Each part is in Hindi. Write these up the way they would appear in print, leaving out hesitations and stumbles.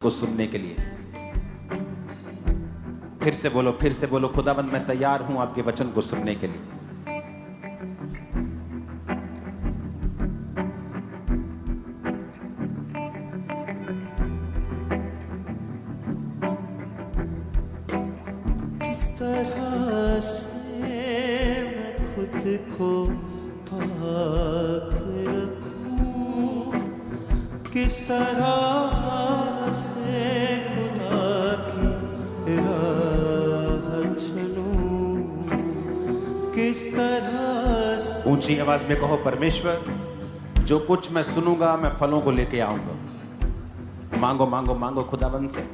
को सुनने के लिए। फिर से बोलो खुदाबंद मैं तैयार हूं आपके वचन को सुनने के लिए। किस तरह से मैं खुद को पाक रखूं, किस तरह से खुदा की राह चलूं, किस तरह से। ऊंची आवाज में कहो, परमेश्वर जो कुछ मैं सुनूंगा मैं फलों को लेके आऊंगा। मांगो मांगो मांगो खुदाबंद से।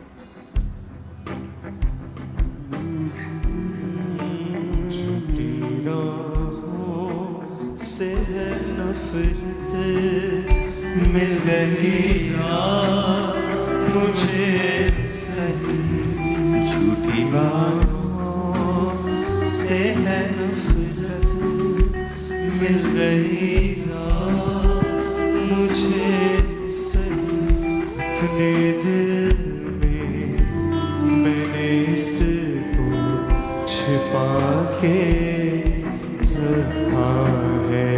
से नफरत मिल गई मुझे सही, झूठी बातों से है नफरत मिल गई मुझे सही। अपने दिल में मैंने इसको छिपा के रखा है,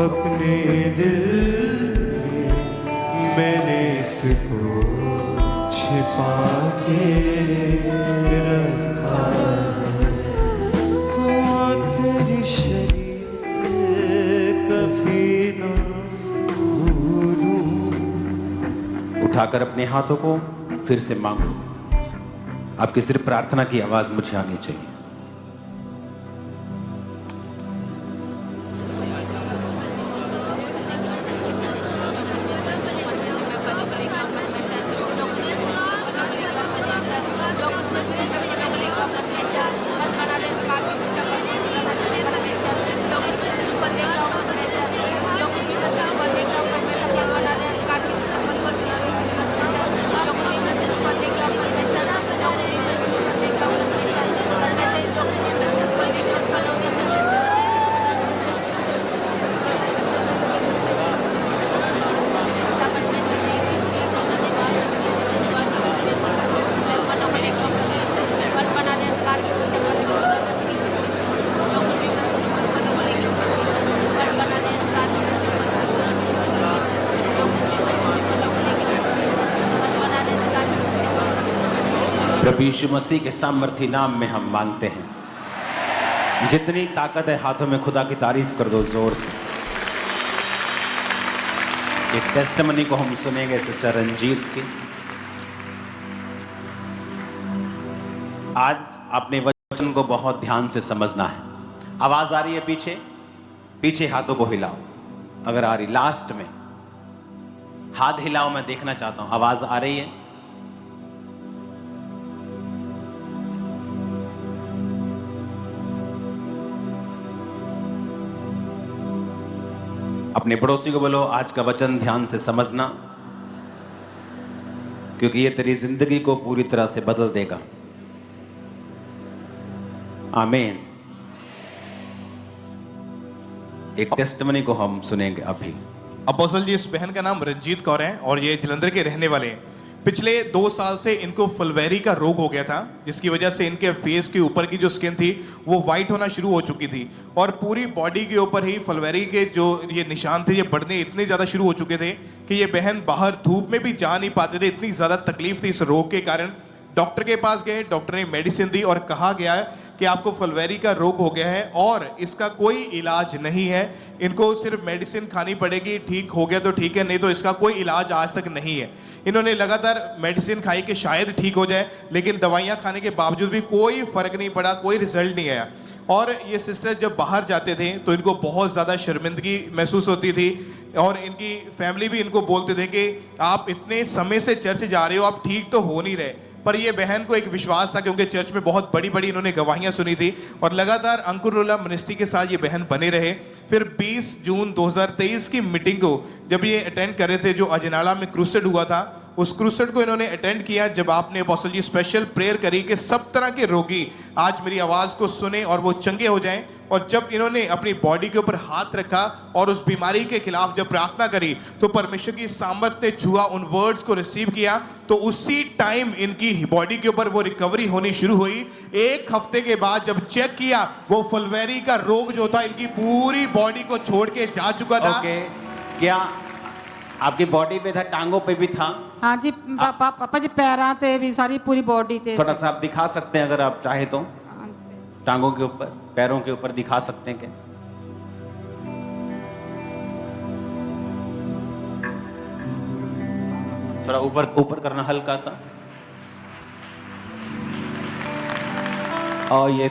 अपने दिल में मैंने इसको छिपा के रखा है। तेरी शरीयत कभी न भूलूं। उठाकर अपने हाथों को फिर से मांगो। आपकी सिर्फ प्रार्थना की आवाज मुझे आनी चाहिए। प्रभु यीशु मसीह के सामर्थी नाम में हम मांगते हैं। जितनी ताकत है हाथों में खुदा की तारीफ कर दो जोर से। एक टेस्टिमनी को हम सुनेंगे सिस्टर रंजीत की। आज अपने वचन को बहुत ध्यान से समझना है। आवाज आ रही है पीछे? पीछे हाथों को हिलाओ अगर आ रही। लास्ट में हाथ हिलाओ, मैं देखना चाहता हूं। आवाज आ रही है? अपने पड़ोसी को बोलो आज का वचन ध्यान से समझना, क्योंकि ये तेरी जिंदगी को पूरी तरह से बदल देगा। आमीन। एक टेस्टिमनी को हम सुनेंगे अभी। अपोस्टल जी, इस बहन का नाम रंजीत कौर है और ये जलंधर के रहने वाले हैं। पिछले 2 साल से इनको फुलवैरी का रोग हो गया था, जिसकी वजह से इनके फेस के ऊपर की जो स्किन थी वो वाइट होना शुरू हो चुकी थी और पूरी बॉडी के ऊपर ही फुलवैरी के जो ये निशान थे ये बढ़ने इतने ज़्यादा शुरू हो चुके थे कि ये बहन बाहर धूप में भी जा नहीं पाते थे। इतनी ज़्यादा तकलीफ थी इस रोग के कारण। डॉक्टर के पास गए, डॉक्टर ने मेडिसिन दी और कहा गया है कि आपको फुलवैरी का रोग हो गया है और इसका कोई इलाज नहीं है। इनको सिर्फ मेडिसिन खानी पड़ेगी, ठीक हो गया तो ठीक है, नहीं तो इसका कोई इलाज आज तक नहीं है। इन्होंने लगातार मेडिसिन खाई कि शायद ठीक हो जाए, लेकिन दवाइयाँ खाने के बावजूद भी कोई फ़र्क नहीं पड़ा, कोई रिजल्ट नहीं आया। और ये सिस्टर जब बाहर जाते थे तो इनको बहुत ज़्यादा शर्मिंदगी महसूस होती थी और इनकी फैमिली भी इनको बोलते थे कि आप इतने समय से चर्च जा रहे हो, आप ठीक तो हो नहीं रहे। पर ये बहन को एक विश्वास था, क्योंकि चर्च में बहुत बड़ी बड़ी इन्होंने गवाहियाँ सुनी थी और लगातार अंकुरुल्लाह मिनिस्ट्री के साथ ये बहन बने रहे। फिर 20 जून 2023 की मीटिंग को जब ये अटेंड कर रहे थे, जो अजनाला में क्रूसेड हुआ था, उस क्रूसेड को इन्होंने अटेंड किया जब आपने अपोस्टल जी स्पेशल प्रेयर करी कि सब तरह के रोगी आज मेरी आवाज़ को सुने और वो चंगे हो जाएं। और जब इन्होंने अपनी बॉडी के ऊपर हाथ रखा और उस बीमारी के खिलाफ जब प्रार्थना करी तो परमेश्वर की सामर्थ ने छुआ, उन वर्ड्स को रिसीव किया, तो उसी टाइम इनकी बॉडी के ऊपर वो रिकवरी होनी शुरू हुई। एक हफ्ते के बाद जब चेक किया वो फुलवेरी का रोग जो था इनकी पूरी बॉडी को छोड़ के जा चुका था। ओके, क्या आपकी बॉडी पे था, टांगों पे भी था? हाँ जी पापा जी, पैरां ते भी, सारी पूरी बॉडी ते। थोड़ा सा आप दिखा सकते हैं अगर आप चाहे तो, टांगों के ऊपर, पैरों के ऊपर दिखा सकते हैं क्या? थोड़ा ऊपर ऊपर करना हल्का सा। और ये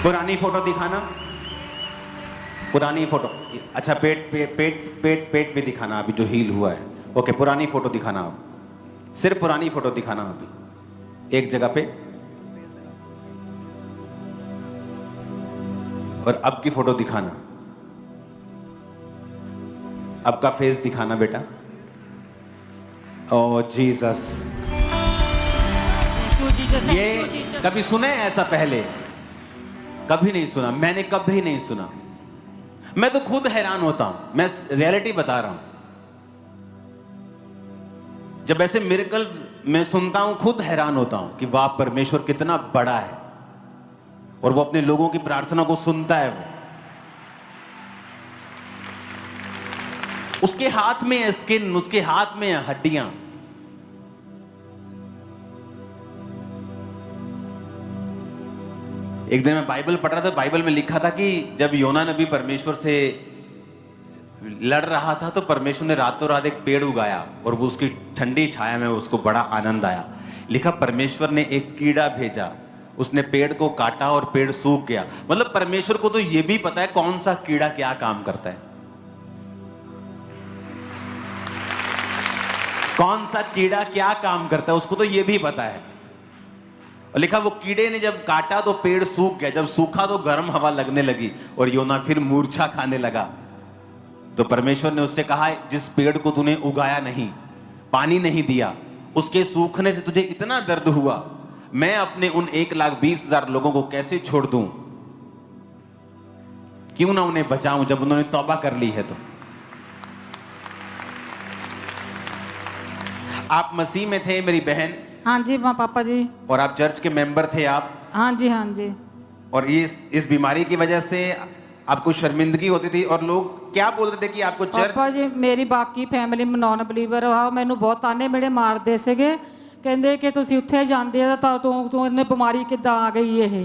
पुरानी फोटो दिखाना, पुरानी फोटो। अच्छा, पेट भी दिखाना अभी जो हील हुआ है। ओके, पुरानी फोटो दिखाना, आप सिर्फ पुरानी फोटो दिखाना अभी एक जगह पे, और अब की फोटो दिखाना। अब का फेस दिखाना बेटा। ओ जीसस, ये कभी सुने ऐसा पहले? कभी नहीं सुना, मैंने कभी नहीं सुना। मैं तो खुद हैरान होता हूं, मैं रियलिटी बता रहा हूं। जब ऐसे मिरेकल्स मैं सुनता हूं खुद हैरान होता हूं कि वाह, परमेश्वर कितना बड़ा है और वो अपने लोगों की प्रार्थना को सुनता है। वो उसके हाथ में है स्किन, उसके हाथ में है हड्डियां। एक दिन मैं बाइबल पढ़ रहा था, बाइबल में लिखा था कि जब योना नबी परमेश्वर से लड़ रहा था तो परमेश्वर ने रातों रात एक पेड़ उगाया और वो उसकी ठंडी छाया में उसको बड़ा आनंद आया। लिखा परमेश्वर ने एक कीड़ा भेजा, उसने पेड़ को काटा और पेड़ सूख गया। मतलब परमेश्वर को तो यह भी पता है कौन सा कीड़ा क्या काम करता है, कौन सा कीड़ा क्या काम करता है, उसको तो यह भी पता है। और लिखा वो कीड़े ने जब काटा तो पेड़ सूख गया, जब सूखा तो गर्म हवा लगने लगी और योना फिर मूर्छा खाने लगा। तो परमेश्वर ने उससे कहा, जिस पेड़ को तूने उगाया नहीं, पानी नहीं दिया, उसके सूखने से तुझे इतना दर्द हुआ, मैं अपने उन 1,20,000 लोगों को कैसे छोड़ दूं? क्यों ना उन्हें बचाऊं जब उन्होंने तौबा कर ली है। तो आप मसीह में थे मेरी बहन? हाँ जी पापा जी। और आप चर्च के मेंबर थे आप? हाँ जी, हाँ जी। और इस बीमारी की वजह से आपको शर्मिंदगी होती थी और लोग क्या बोलते थे कि आपको चर्च? पापा जी, मेरी बाकी फैमिली नॉन ਬਲੀਵਰ ਆ, ਮੈਨੂੰ ਬਹੁਤ ਤਾਨੇ ਮੇਰੇ ਮਾਰਦੇ ਸੀਗੇ, ਕਹਿੰਦੇ ਕਿ ਤੁਸੀਂ ਉੱਥੇ ਜਾਂਦੇ ਆ ਤਾਂ ਤੂੰ ਇਹਨੇ ਬਿਮਾਰੀ ਕਿੱਦਾਂ ਆ ਗਈ ਇਹ।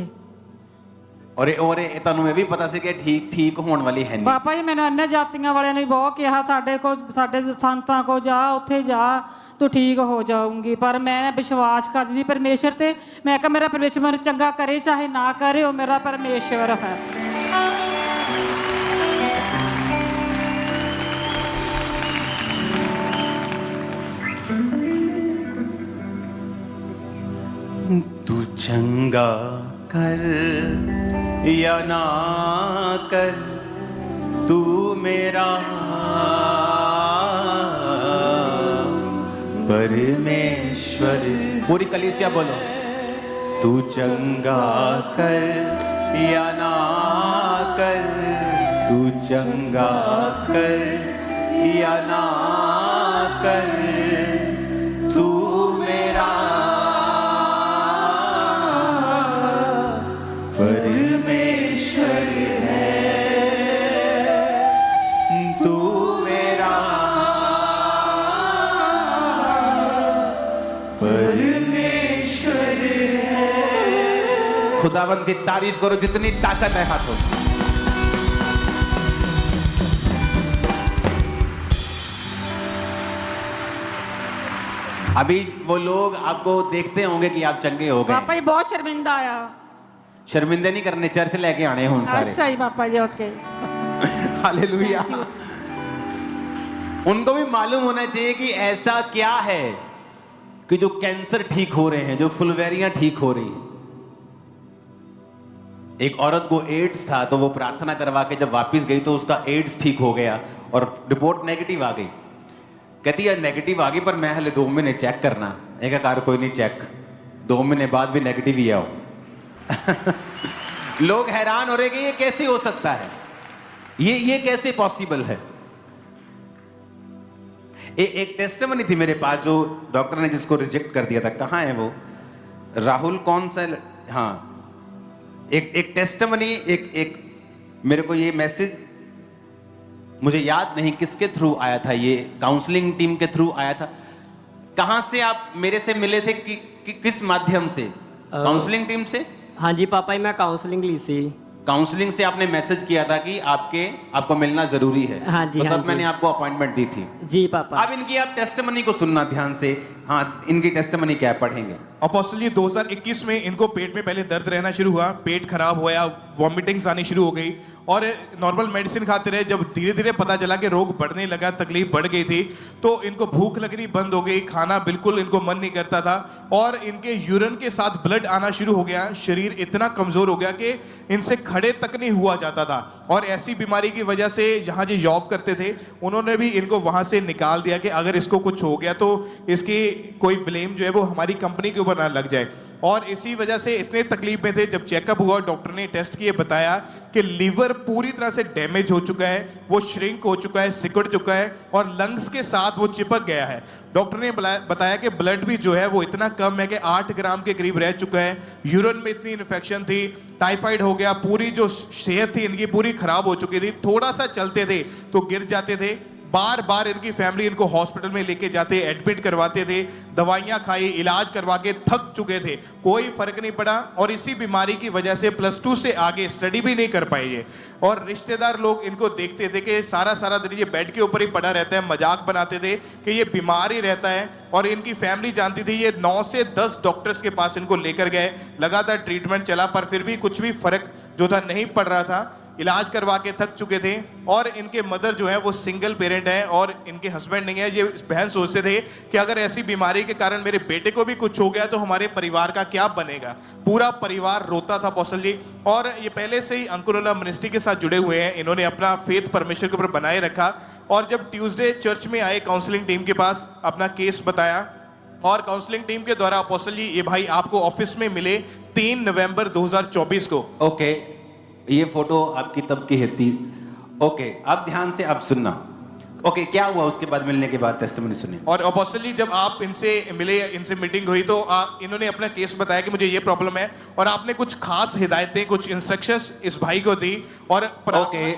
और ਇਹ ਤੁਹਾਨੂੰ ਇਹ ਵੀ ਪਤਾ ਸੀ ਕਿ ਠੀਕ ਹੋਣ ਵਾਲੀ ਹੈ ਨਹੀਂ? ਪਾਪਾ ਜੀ, ਮੈਨੂੰ अन्य ਜਾਤੀਆਂ ਵਾਲਿਆਂ ਨੇ ਬਹੁਤ ਕਿਹਾ, ਸਾਡੇ ਸੰਤਾਂ ਕੋ ਜਾ, ਉੱਥੇ ਜਾ, ਤੂੰ ਠੀਕ ਹੋ ਜਾਊਂਗੀ। ਪਰ ਮੈਂ ਵਿਸ਼ਵਾਸ ਕਰਦੀ ਸੀ ਪਰਮੇਸ਼ਰ ਤੇ। ਮੈਂ ਕਿਹਾ ਮੇਰਾ ਪਰਮੇਸ਼ਰ ਮੈਨੂੰ ਚੰਗਾ ਕਰੇ ਚਾਹੇ ਨਾ ਕਰੇ, ਉਹ ਮੇਰਾ ਪਰਮੇਸ਼ਰ ਹੈ। तू चंगा कर या ना कर, तू मेरा परमेश्वर। पूरी कलीसिया बोलो, तू चंगा कर या ना कर, तू चंगा कर या ना कर, तू मेरा परमेश्वर है, तू मेरा परमेश्वर है। खुदावंद की तारीफ करो जितनी ताकत है हाथों में। अभी वो लोग आपको देखते होंगे कि आप चंगे हो गए। पापा जी बहुत शर्मिंदा आया। शर्मिंदे नहीं करने, चर्च लेके आने हुन सारे। अच्छा ही पापा जी, ओके। हालेलुया। उनको भी मालूम होना चाहिए कि ऐसा क्या है कि जो कैंसर ठीक हो रहे हैं, जो फुलवेरियां ठीक हो रही हैं। एक औरत को एड्स था तो वो प्रार्थना करवा के जब वापस गई तो उसका एड्स ठीक हो गया और रिपोर्ट नेगेटिव आ गई। कहती है नेगेटिव आ गई पर मैं हले 2 महीने चेक करना। एक कार कोई नहीं चेक, 2 महीने बाद भी नेगेटिव ही आओ। लोग हैरान हो रहे कि ये कैसे हो सकता है, ये कैसे पॉसिबल है। एक टेस्टिमनी थी मेरे पास जो डॉक्टर ने जिसको रिजेक्ट कर दिया था, कहाँ है वो, राहुल कौन सा, हाँ, एक टेस्टिमनी, एक मेरे को ये मैसेज मुझे याद नहीं किसके थ्रू आया था, ये काउंसलिंग टीम के थ्रू आया था। कहाँ से आप मेरे से मिले थे कि किस माध्यम से? काउंसलिंग टीम से? हाँ जी पापा जी, मैं काउंसलिंग ली सी। काउंसलिंग से आपने मैसेज किया था कि आपको मिलना जरूरी है। हाँ जी, तो हाँ तब जी। मैंने आपको अपॉइंटमेंट दी थी। जी पापा। अब इनकी आप टेस्टिमनी को सुनना ध्यान से। हाँ, इनकी टेस्टिमनी क्या है, पढ़ेंगे। अपोस्टल जी 2021 में इनको पेट में पहले दर्द रहना शुरू हुआ, पेट खराब हुआ, वॉमिटिंग्स आनी शुरू हो गई और नॉर्मल मेडिसिन खाते रहे। जब धीरे धीरे पता चला कि रोग बढ़ने लगा, तकलीफ बढ़ गई थी, तो इनको भूख लगनी बंद हो गई, खाना बिल्कुल इनको मन नहीं करता था और इनके यूरिन के साथ ब्लड आना शुरू हो गया। शरीर इतना कमजोर हो गया कि इनसे खड़े तक नहीं हुआ जाता था। और ऐसी बीमारी की वजह से जहाँ जो जॉब करते थे उन्होंने भी इनको वहाँ से निकाल दिया कि अगर इसको कुछ हो गया तो इसकी कोई ब्लेम जो है वो हमारी कंपनी के ऊपर ना लग जाए। और इसी वजह से इतने तकलीफ में थे। जब चेकअप हुआ, डॉक्टर ने टेस्ट किए, बताया कि लीवर पूरी तरह से डैमेज हो चुका है, वो श्रिंक हो चुका है, सिकुड़ चुका है और लंग्स के साथ वो चिपक गया है। डॉक्टर ने बताया कि ब्लड भी जो है वो इतना कम है कि 8 ग्राम के करीब रह चुका है। यूरिन में इतनी इन्फेक्शन थी, टाइफाइड हो गया, पूरी जो सेहत थी इनकी पूरी खराब हो चुकी थी। थोड़ा सा चलते थे तो गिर जाते थे। बार बार इनकी फैमिली इनको हॉस्पिटल में लेके जाते, एडमिट करवाते थे, दवाइयां खाई, इलाज करवा के थक चुके थे, कोई फर्क नहीं पड़ा। और इसी बीमारी की वजह से +2 से आगे स्टडी भी नहीं कर पाए ये। और रिश्तेदार लोग इनको देखते थे कि सारा दिन ये बेड के ऊपर ही पड़ा रहता है, मजाक बनाते थे कि ये बीमार ही रहता है। और इनकी फैमिली जानती थी। ये 9 से 10 डॉक्टर्स के पास इनको लेकर गए, लगातार ट्रीटमेंट चला पर फिर भी कुछ भी फर्क जो था नहीं पड़ रहा था। इलाज करवा के थक चुके थे। और इनके मदर जो है वो सिंगल पेरेंट है और इनके हस्बैंड नहीं है। ये बहन सोचते थे कि अगर ऐसी बीमारी के कारण मेरे बेटे को भी कुछ हो गया तो हमारे परिवार का क्या बनेगा। पूरा परिवार रोता था अपोस्टल जी। और ये पहले से ही अंकुरला मिनिस्ट्री के साथ जुड़े हुए हैं, इन्होंने अपना फेथ परमेश्वर के ऊपर बनाए रखा। और जब ट्यूसडे चर्च में आए, काउंसलिंग टीम के पास अपना केस बताया और काउंसलिंग टीम के द्वारा अपोस्टल जी ये भाई आपको ऑफिस में मिले 3 नवंबर 2024 को। ओके, ये फोटो आपकी तब की थी। ओके, अब ध्यान से आप सुनना। ओके, क्या हुआ उसके बाद, मिलने के बाद टेस्टिमनी सुनिए। और अपोस्टल जी जब आप इनसे मिले, इनसे मीटिंग हुई तो इन्होंने अपना केस बताया कि मुझे ये प्रॉब्लम है और आपने कुछ खास हिदायतें, कुछ इंस्ट्रक्शंस इस भाई को दी। और ओके,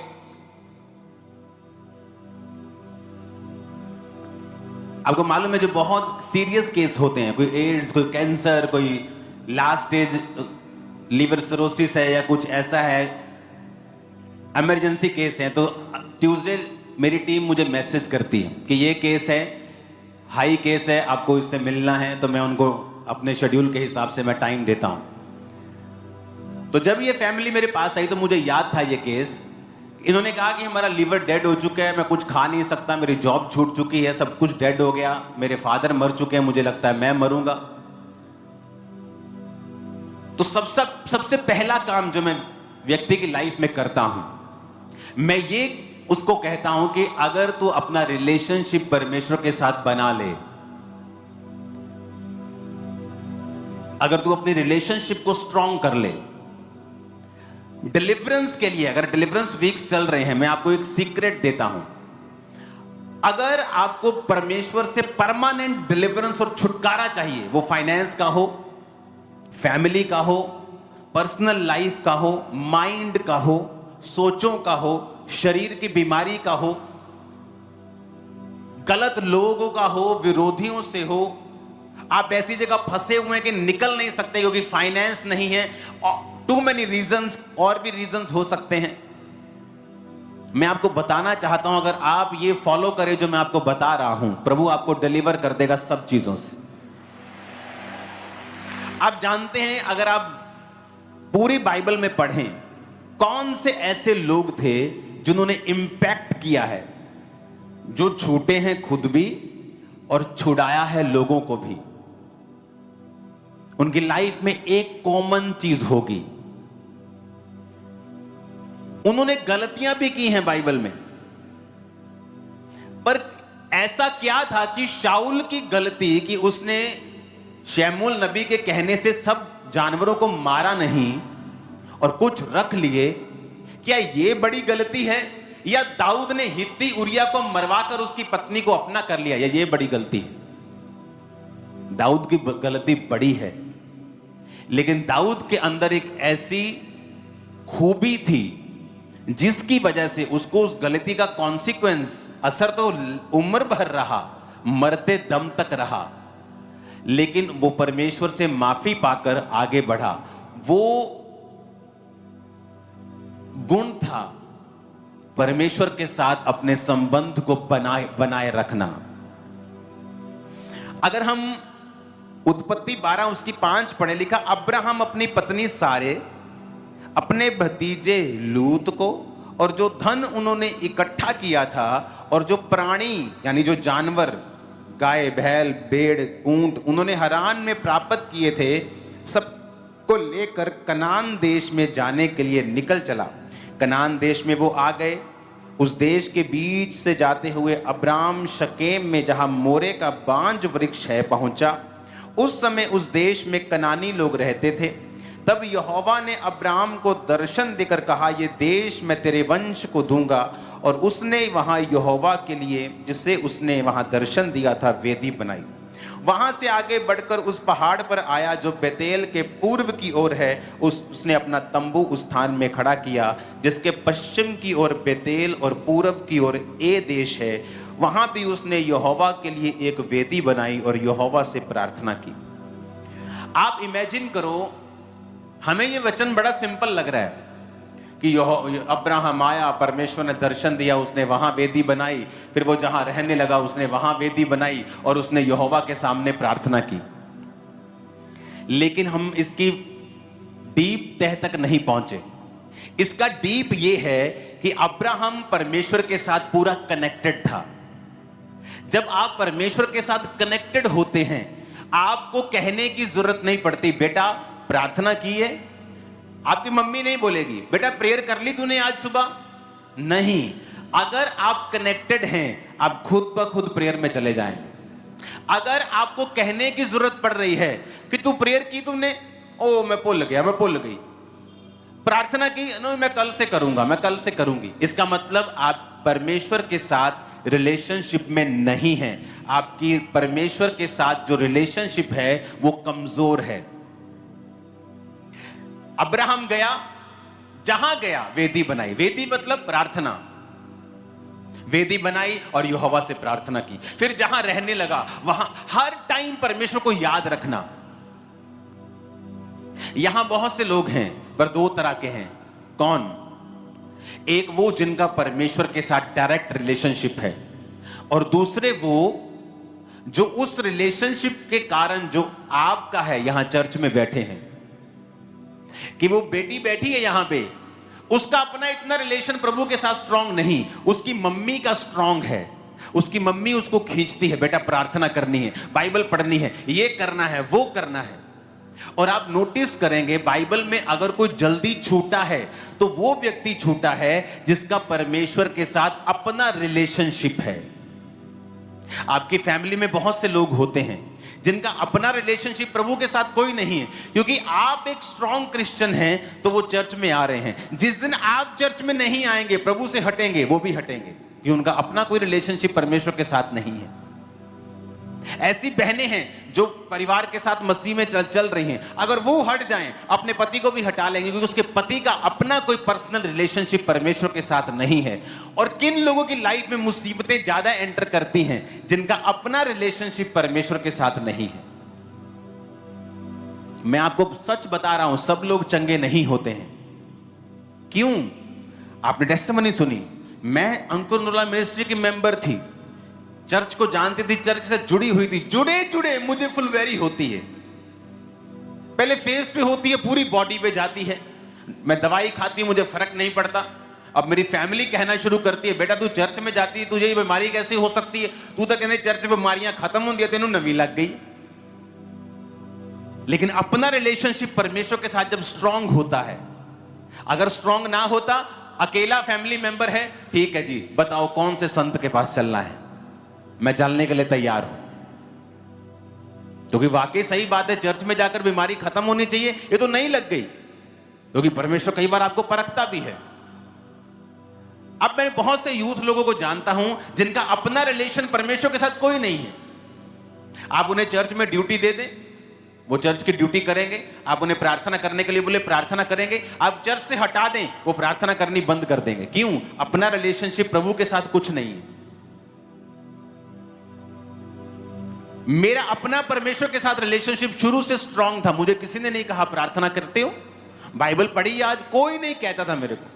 आपको मालूम है जो बहुत सीरियस केस होते हैं, कोई एड्स, कोई कैंसर, कोई लास्ट स्टेज लीवर सिरोसिस है या कुछ ऐसा है, इमरजेंसी केस है, तो ट्यूसडे मेरी टीम मुझे मैसेज करती है कि ये केस है, हाई केस है, आपको इससे मिलना है। तो मैं उनको अपने शेड्यूल के हिसाब से मैं टाइम देता हूं। तो जब ये फैमिली मेरे पास आई तो मुझे याद था ये केस। इन्होंने कहा कि हमारा लीवर डेड हो चुका है, मैं कुछ खा नहीं सकता, मेरी जॉब छूट चुकी है, सब कुछ डेड हो गया, मेरे फादर मर चुके हैं, मुझे लगता है मैं मरूंगा। तो सबसे पहला काम जो मैं व्यक्ति की लाइफ में करता हूं, मैं ये उसको कहता हूं कि अगर तू अपना रिलेशनशिप परमेश्वर के साथ बना ले, अगर तू अपनी रिलेशनशिप को स्ट्रांग कर ले, डिलीवरेंस के लिए, अगर डिलीवरेंस वीक्स चल रहे हैं, मैं आपको एक सीक्रेट देता हूं। अगर आपको परमेश्वर से परमानेंट डिलीवरेंस और छुटकारा चाहिए, वो फाइनेंस का हो, फैमिली का हो, पर्सनल लाइफ का हो, माइंड का हो, सोचों का हो, शरीर की बीमारी का हो, गलत लोगों का हो, विरोधियों से हो, आप ऐसी जगह फंसे हुए हैं कि निकल नहीं सकते क्योंकि फाइनेंस नहीं है, टू मेनी रीजंस, और भी रीजंस हो सकते हैं। मैं आपको बताना चाहता हूं, अगर आप ये फॉलो करें जो मैं आपको बता रहा हूं, प्रभु आपको डिलीवर कर देगा सब चीजों से। आप जानते हैं, अगर आप पूरी बाइबल में पढ़ें, कौन से ऐसे लोग थे जिन्होंने इंपैक्ट किया है, जो छूटे हैं खुद भी और छुड़ाया है लोगों को भी। उनकी लाइफ में एक कॉमन चीज होगी, उन्होंने गलतियां भी की हैं बाइबल में, पर ऐसा क्या था कि शाऊल की गलती कि उसने शमूएल नबी के कहने से सब जानवरों को मारा नहीं और कुछ रख लिए? क्या ये बड़ी गलती है, या दाऊद ने हित्ती उरिया को मरवाकर उसकी पत्नी को अपना कर लिया, या ये बड़ी गलती है? दाऊद की गलती बड़ी है, लेकिन दाऊद के अंदर एक ऐसी खूबी थी जिसकी वजह से उसको उस गलती का कॉन्सिक्वेंस, असर तो उम्र भर रहा, मरते दम तक रहा, लेकिन वो परमेश्वर से माफी पाकर आगे बढ़ा। वो गुण था परमेश्वर के साथ अपने संबंध को बनाए रखना। अगर हम उत्पत्ति 12 उसकी 5 पढ़े, लिखा अब्राहम अपनी पत्नी सारे, अपने भतीजे लूत को और जो धन उन्होंने इकट्ठा किया था और जो प्राणी यानी जो जानवर, गाय बैल भेड़ ऊंट उन्होंने हरान में प्राप्त किए थे, सबको लेकर कनान देश में जाने के लिए निकल चला। कनान देश में वो आ गए। उस देश के बीच से जाते हुए अब्राम शकेम में, जहां मोरे का बांज वृक्ष है, पहुंचा। उस समय उस देश में कनानी लोग रहते थे। तब यहोवा ने अब्राम को दर्शन देकर कहा, ये देश मैं तेरे वंश को दूंगा। और उसने वहां यहोवा के लिए, जिसे उसने वहां दर्शन दिया था, वेदी बनाई। वहां से आगे बढ़कर उस पहाड़ पर आया जो बेतेल के पूर्व की ओर है। उसने अपना तंबू उस स्थान में खड़ा किया जिसके पश्चिम की ओर बेतेल और पूर्व की ओर ए देश है। वहां भी उसने यहोवा के लिए एक वेदी बनाई और यहोवा से प्रार्थना की। आप इमेजिन करो, हमें ये वचन बड़ा सिंपल लग रहा है कि अब्राहम आया, परमेश्वर ने दर्शन दिया, उसने वहां वेदी बनाई, फिर वो जहां रहने लगा उसने वहां वेदी बनाई और उसने यहोवा के सामने प्रार्थना की। लेकिन हम इसकी डीप तह तक नहीं पहुंचे। इसका डीप ये है कि अब्राहम परमेश्वर के साथ पूरा कनेक्टेड था। जब आप परमेश्वर के साथ कनेक्टेड होते हैं, आपको कहने की जरूरत नहीं पड़ती, बेटा प्रार्थना की है। आपकी मम्मी नहीं बोलेगी, बेटा प्रेयर कर ली तूने आज सुबह? नहीं। अगर आप कनेक्टेड हैं, आप खुद ब खुद प्रेयर में चले जाएंगे। अगर आपको कहने की जरूरत पड़ रही है कि तू प्रेयर की तुमने, ओ मैं भूल गया, मैं भूल गई। प्रार्थना की, नो मैं कल से करूंगा, मैं कल से करूंगी, इसका मतलब आप परमेश्वर के साथ रिलेशनशिप में नहीं है। आपकी परमेश्वर के साथ जो रिलेशनशिप है वो कमजोर है। अब्राहम गया, जहां गया वेदी बनाई। वेदी मतलब प्रार्थना। वेदी बनाई और यहोवा से प्रार्थना की। फिर जहां रहने लगा वहां हर टाइम परमेश्वर को याद रखना। यहां बहुत से लोग हैं पर दो तरह के हैं। कौन? एक वो जिनका परमेश्वर के साथ डायरेक्ट रिलेशनशिप है, और दूसरे वो जो उस रिलेशनशिप के कारण जो आपका है, यहां चर्च में बैठे हैं, कि वो बेटी बैठी है यहां पे, उसका अपना इतना रिलेशन प्रभु के साथ स्ट्रांग नहीं, उसकी मम्मी का स्ट्रांग है। उसकी मम्मी उसको खींचती है, बेटा प्रार्थना करनी है, बाइबल पढ़नी है, ये करना है, वो करना है। और आप नोटिस करेंगे बाइबल में अगर कोई जल्दी छूटा है तो वो व्यक्ति छूटा है जिसका परमेश्वर के साथ अपना रिलेशनशिप है। आपकी फैमिली में बहुत से लोग होते हैं जिनका अपना रिलेशनशिप प्रभु के साथ कोई नहीं है, क्योंकि आप एक स्ट्रॉन्ग क्रिश्चियन हैं तो वो चर्च में आ रहे हैं। जिस दिन आप चर्च में नहीं आएंगे, प्रभु से हटेंगे, वो भी हटेंगे, क्योंकि उनका अपना कोई रिलेशनशिप परमेश्वर के साथ नहीं है। ऐसी बहनें हैं जो परिवार के साथ मसीह में चल रही हैं, अगर वो हट जाएं अपने पति को भी हटा लेंगे, क्योंकि उसके पति का अपना कोई पर्सनल रिलेशनशिप परमेश्वर के साथ नहीं है। और किन लोगों की लाइफ में मुसीबतें ज्यादा एंटर करती हैं? जिनका अपना रिलेशनशिप परमेश्वर के साथ नहीं है। मैं आपको सच बता रहा हूं, सब लोग चंगे नहीं होते हैं। क्यों? आपने टेस्टिमनी सुनी। मैं अंकुर नूला मिनिस्ट्री की मेंबर थी, चर्च को जानती थी, चर्च से जुड़ी हुई थी, जुड़े मुझे फुलवेरी होती है। पहले फेस पे होती है, पूरी बॉडी पे जाती है। मैं दवाई खाती हूं, मुझे फर्क नहीं पड़ता। अब मेरी फैमिली कहना शुरू करती है, बेटा तू चर्च में जाती है, तुझे ये बीमारी कैसे हो सकती है? तू तो कहने चर्च में बीमारियां खत्म होती है, तेनू नवी लग गई। लेकिन अपना रिलेशनशिप परमेश्वर के साथ जब स्ट्रांग होता है, अगर स्ट्रांग ना होता, अकेला फैमिली मेंबर है, ठीक है जी, बताओ कौन से संत के पास चलना है? मैं चलने के लिए तैयार हूं। क्योंकि वाकई सही बात है, चर्च में जाकर बीमारी खत्म होनी चाहिए, ये तो नहीं लग गई, क्योंकि परमेश्वर कई बार आपको परखता भी है। अब मैं बहुत से यूथ लोगों को जानता हूं जिनका अपना रिलेशन परमेश्वर के साथ कोई नहीं है। आप उन्हें चर्च में ड्यूटी दे दें, वो चर्च की ड्यूटी करेंगे। आप उन्हें प्रार्थना करने के लिए बोले, प्रार्थना करेंगे। आप चर्च से हटा दें, वो प्रार्थना करनी बंद कर देंगे। क्यों? अपना रिलेशनशिप प्रभु के साथ कुछ नहीं है। मेरा अपना परमेश्वर के साथ रिलेशनशिप शुरू से स्ट्रांग था। मुझे किसी ने नहीं कहा प्रार्थना करते हो, बाइबल पढ़ी, आज कोई नहीं कहता था मेरे को।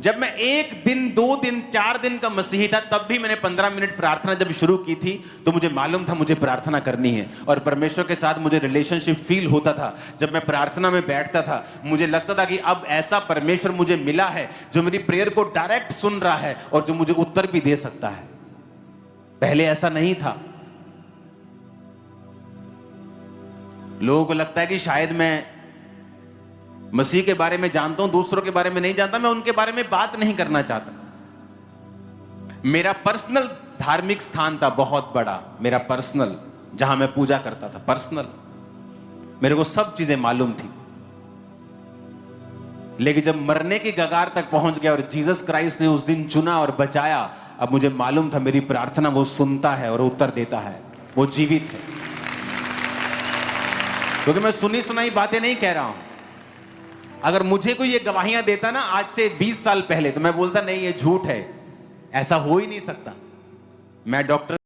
जब मैं 1 दिन 2 दिन 4 दिन का मसीही था, तब भी मैंने 15 मिनट प्रार्थना जब शुरू की थी, तो मुझे मालूम था मुझे प्रार्थना करनी है। और परमेश्वर के साथ मुझे रिलेशनशिप फील होता था। जब मैं प्रार्थना में बैठता था, मुझे लगता था कि अब ऐसा परमेश्वर मुझे मिला है जो मेरी प्रेयर को डायरेक्ट सुन रहा है और जो मुझे उत्तर भी दे सकता है। पहले ऐसा नहीं था। लोगों को लगता है कि शायद मैं मसीह के बारे में जानता हूं, दूसरों के बारे में नहीं जानता। मैं उनके बारे में बात नहीं करना चाहता। मेरा पर्सनल धार्मिक स्थान था बहुत बड़ा, मेरा पर्सनल, जहां मैं पूजा करता था, पर्सनल। मेरे को सब चीजें मालूम थी। लेकिन जब मरने की कगार तक पहुंच गया और जीसस क्राइस्ट ने उस दिन चुना और बचाया, अब मुझे मालूम था मेरी प्रार्थना वो सुनता है और उत्तर देता है, वो जीवित है। क्योंकि मैं सुनी सुनाई बातें नहीं कह रहा हूं। अगर मुझे कोई ये गवाहियां देता ना आज से 20 साल पहले, तो मैं बोलता नहीं, ये झूठ है, ऐसा हो ही नहीं सकता। मैं डॉक्टर